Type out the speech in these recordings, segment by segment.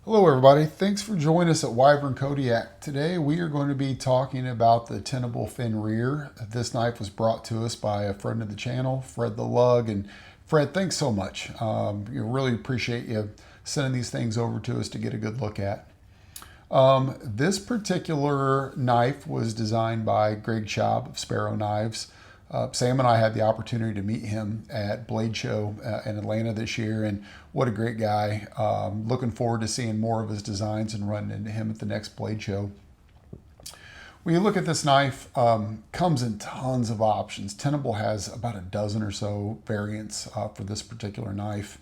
Hello everybody, thanks for joining us at Wyvern Kodiak. Today we are going to be talking about the Tenable Fenrir. This knife was brought to us by a friend of the channel, Fred the Lug. And Fred, thanks so much. We really appreciate you sending these things over to us to get a good look at. This particular knife was designed by Greg Schaub of Sparrow Knives. Sam and I had the opportunity to meet him at Blade Show in Atlanta this year, and what a great guy. Looking forward to seeing more of his designs and running into him at the next Blade Show. When you look at this knife, comes in tons of options. Tenable has about a dozen or so variants for this particular knife.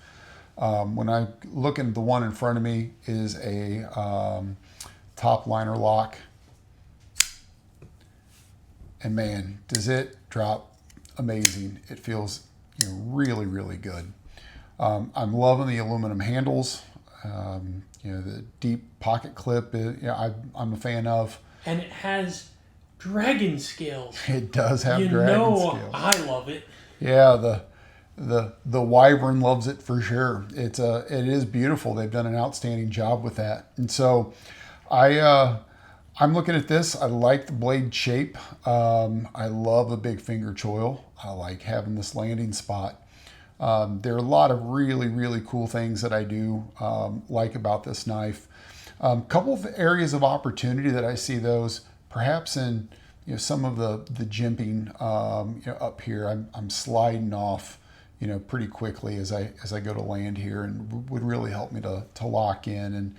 When I look at the one in front of me is a top liner lock. And man, does it drop amazing. It feels really, really good. I'm loving the aluminum handles. The deep pocket clip, I'm a fan of. And it has dragon scales. It does have dragon scales. I love it. Yeah, the Wyvern loves it for sure. It is beautiful. They've done an outstanding job with that. And so I'm looking at this. I like the blade shape. I love a big finger choil. I like having this landing spot. There are a lot of really, really cool things that I do like about this knife. Couple of areas of opportunity that I see those, perhaps in some of the jimping up here. I'm sliding off pretty quickly as I go to land here, and would really help me to lock in.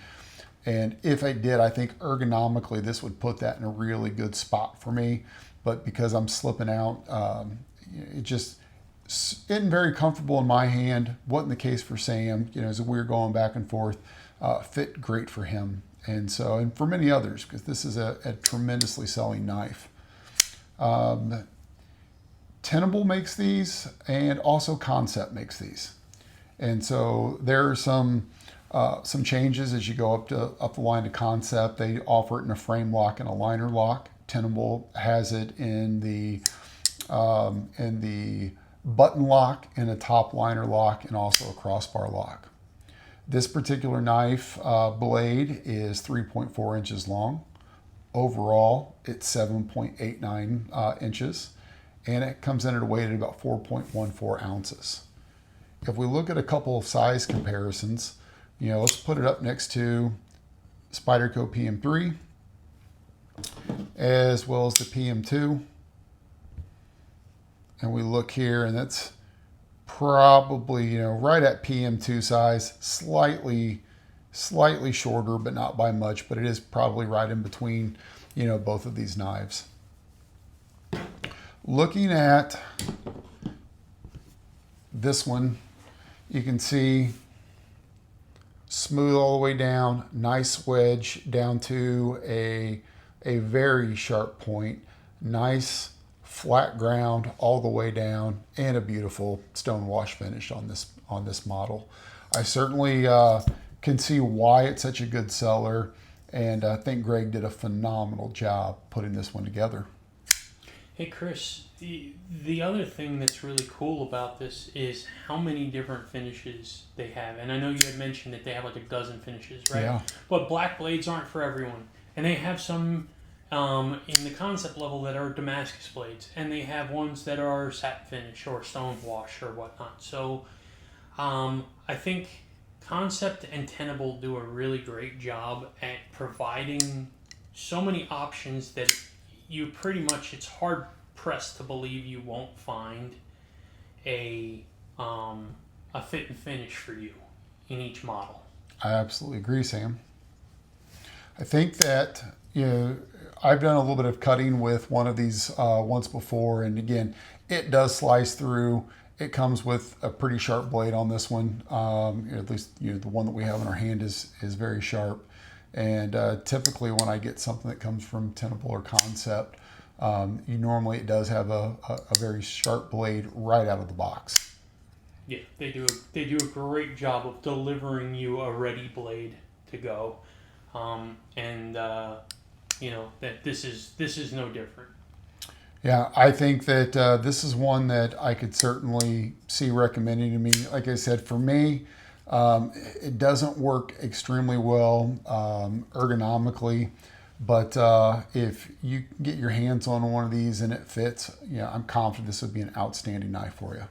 And if I did, I think ergonomically this would put that in a really good spot for me. But because I'm slipping out, it just isn't very comfortable in my hand. Wasn't the case for Sam, as we were going back and forth. Fit great for him. And for many others, because this is a tremendously selling knife. Tenable makes these, and also Concept makes these. And so there are some changes as you go up the line to Concept. They offer it in a frame lock and a liner lock. Tenable has it in the button lock and a top liner lock, and also a crossbar lock. This particular knife blade is 3.4 inches long. Overall, it's 7.89 inches, and it comes in at a weight at about 4.14 ounces. If we look at a couple of size comparisons, let's put it up next to Spyderco PM3, as well as the PM2. And we look here, and that's probably, right at PM2 size, slightly shorter, but not by much, but it is probably right in between, both of these knives. Looking at this one, you can see smooth all the way down, nice wedge down to a very sharp point, nice flat ground all the way down, and a beautiful stone wash finish on this model. I certainly can see why it's such a good seller, and I think Greg did a phenomenal job putting this one together. Hey Chris, the other thing that's really cool about this is how many different finishes they have. And I know you had mentioned that they have like a dozen finishes, right? Yeah. But black blades aren't for everyone. And they have some in the Concept level that are Damascus blades. And they have ones that are satin finish or stone wash or whatnot. So I think Concept and Tenable do a really great job at providing so many options that you pretty much, it's hard pressed to believe you won't find a fit and finish for you in each model. I absolutely agree, Sam. I think that, I've done a little bit of cutting with one of these once before, and again, it does slice through. It comes with a pretty sharp blade on this one. At least the one that we have in our hand is very sharp. And typically when I get something that comes from Tenable or Concept, normally it does have a very sharp blade right out of the box. Yeah, they do a great job of delivering you a ready blade to go, that this is no different. Yeah, I think that this is one that I could certainly see recommending to me. Like I said, for me, It doesn't work extremely well ergonomically, but if you get your hands on one of these and it fits, I'm confident this would be an outstanding knife for you.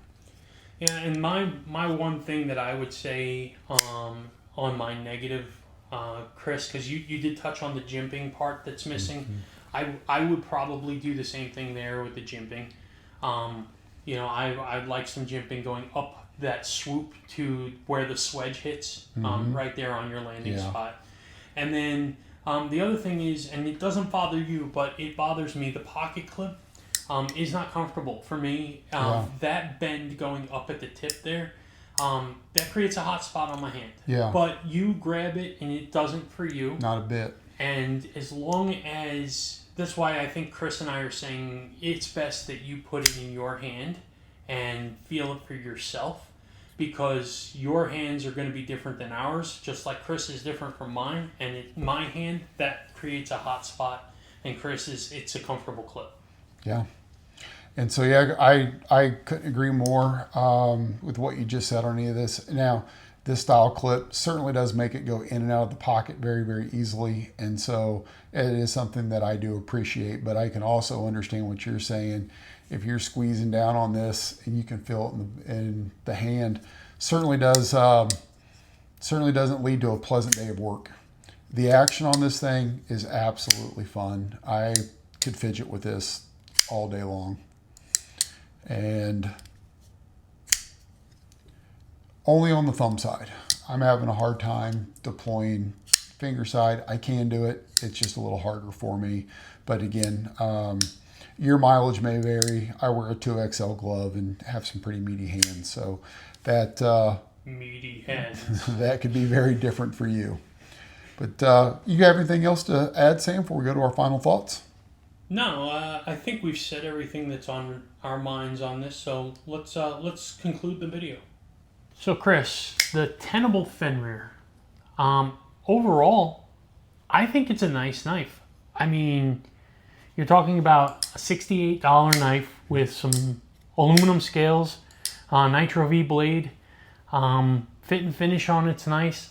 Yeah, and my one thing that I would say on my negative, Chris, because you did touch on the jimping part that's missing. I would probably do the same thing there with the jimping. I'd like some jimping going up that swoop to where the swedge hits, right there on your landing spot. And then the other thing is, and it doesn't bother you, but it bothers me, the pocket clip is not comfortable for me. That bend going up at the tip there, that creates a hot spot on my hand. Yeah. But you grab it and it doesn't for you. Not a bit. And as long as, that's why I think Chris and I are saying it's best that you put it in your hand and feel it for yourself, because your hands are going to be different than ours, just like Chris is different from mine. And my hand, that creates a hot spot, and Chris's, it's a comfortable clip. Yeah. And so, I couldn't agree more with what you just said on any of this. Now, this style clip certainly does make it go in and out of the pocket very, very easily. And so it is something that I do appreciate, but I can also understand what you're saying. If you're squeezing down on this and you can feel it in the hand, certainly doesn't lead to a pleasant day of work. The action on this thing is absolutely fun. I could fidget with this all day long. And only on the thumb side. I'm having a hard time deploying finger side. I can do it. It's just a little harder for me. But again, your mileage may vary. I wear a 2XL glove and have some pretty meaty hands. So that meaty hands. that could be very different for you. But you have anything else to add, Sam, before we go to our final thoughts? No, I think we've said everything that's on our minds on this. So let's conclude the video. So Chris, the Tenable Fenrir, overall, I think it's a nice knife. I mean, you're talking about a $68 knife with some aluminum scales, Nitro V blade, fit and finish on it's nice.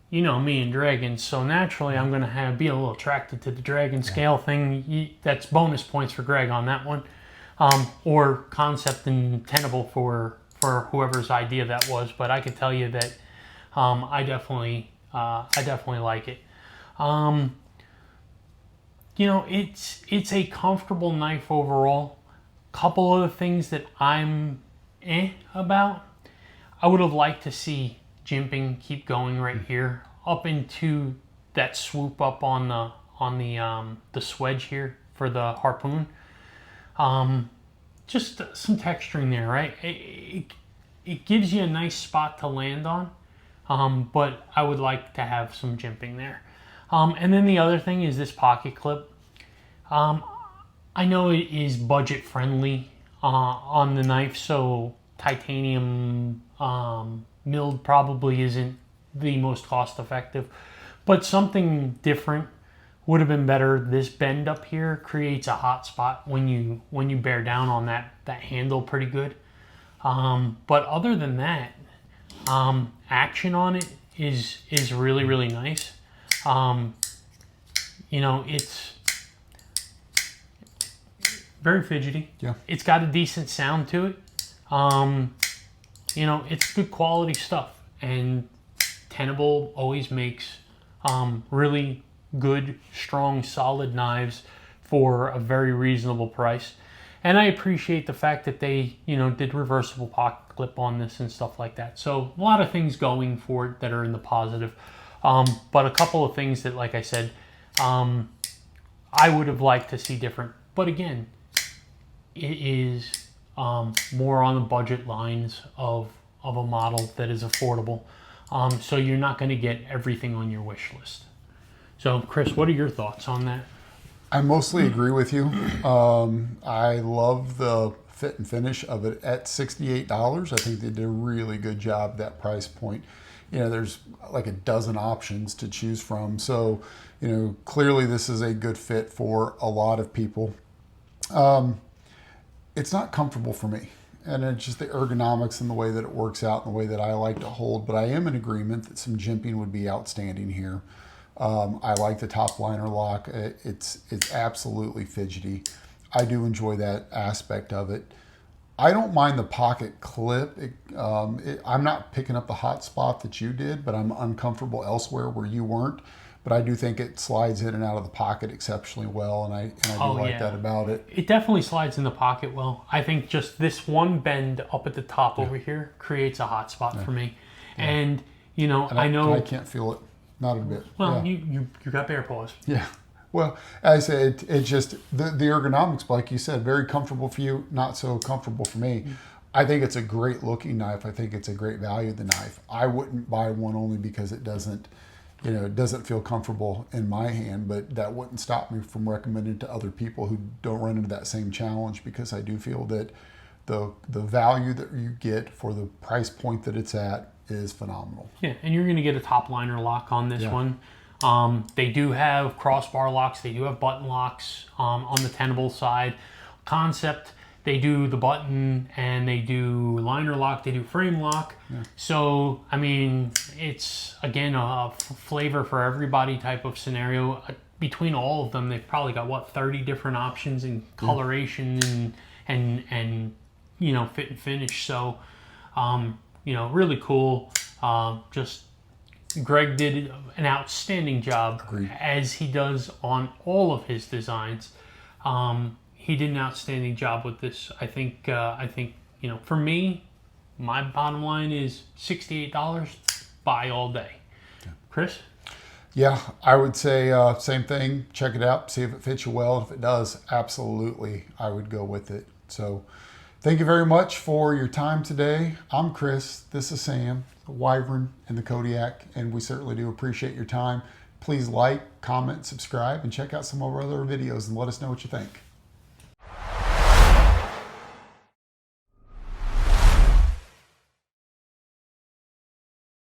You know me and dragons, so naturally I'm going to be a little attracted to the dragon scale thing. That's bonus points for Greg on that one, or concept and tenable for whoever's idea that was. But I can tell you that I definitely like it. It's a comfortable knife overall. Couple of the things that I'm about. I would have liked to see jimping keep going right here up into that swoop up on the swedge here for the harpoon. Just some texturing there, right? It gives you a nice spot to land on, but I would like to have some jimping there. And then the other thing is this pocket clip. I know it is budget friendly on the knife, so titanium milled probably isn't the most cost effective, but something different would have been better. This bend up here creates a hot spot when you bear down on that handle pretty good. But other than that, action on it is really, really nice. It's very fidgety. Yeah. It's got a decent sound to it. It's good quality stuff, and Tenable always makes really good, strong, solid knives for a very reasonable price. And I appreciate the fact that they, did reversible pocket clip on this and stuff like that. So a lot of things going for it that are in the positive. But a couple of things that, like I said, I would have liked to see different. But again, it is more on the budget lines of a model that is affordable. So you're not going to get everything on your wish list. So Chris, what are your thoughts on that? I mostly agree with you. I love the fit and finish of it at $68. I think they did a really good job at that price point. There's like a dozen options to choose from. So, clearly this is a good fit for a lot of people. It's not comfortable for me. and it's just the ergonomics and the way that it works out and the way that I like to hold. But I am in agreement that some jimping would be outstanding here. I like the top liner lock. It's absolutely fidgety. I do enjoy that aspect of it. I don't mind the pocket clip. I'm not picking up the hot spot that you did, but I'm uncomfortable elsewhere where you weren't. But I do think it slides in and out of the pocket exceptionally well, and I do like that about it. It definitely slides in the pocket well. I think just this one bend up at the top over here creates a hot spot for me. And, you know, and I know... I can't feel it. Not a bit. Well, you got bear paws. Yeah. Well, as I said, it just, the ergonomics, like you said, very comfortable for you, not so comfortable for me. I think it's a great looking knife. I think it's a great value of the knife. I wouldn't buy one only because it doesn't, you know, it doesn't feel comfortable in my hand, but that wouldn't stop me from recommending it to other people who don't run into that same challenge, because I do feel that the value that you get for the price point that it's at is phenomenal. Yeah, and you're going to get a top liner lock on this one. They do have crossbar locks. They do have button locks on the Tenable side. Concept, they do the button and they do liner lock. They do frame lock. So, I mean, it's, again, a flavor for everybody type of scenario. Between all of them, they've probably got, what, 30 different options in coloration and you know, fit and finish. So, you know, really cool. Just Greg did an outstanding job, as he does on all of his designs. He did an outstanding job with this. I think you know, for me, my bottom line is $68. Buy all day. Chris? Yeah, I would say same thing. Check it out, see if it fits you well. If it does, absolutely, I would go with it. So thank you very much for your time today. I'm Chris. This is Sam, the Wyvern and the Kodiak, and we certainly do appreciate your time. Please like, comment, subscribe, and check out some of our other videos and let us know what you think.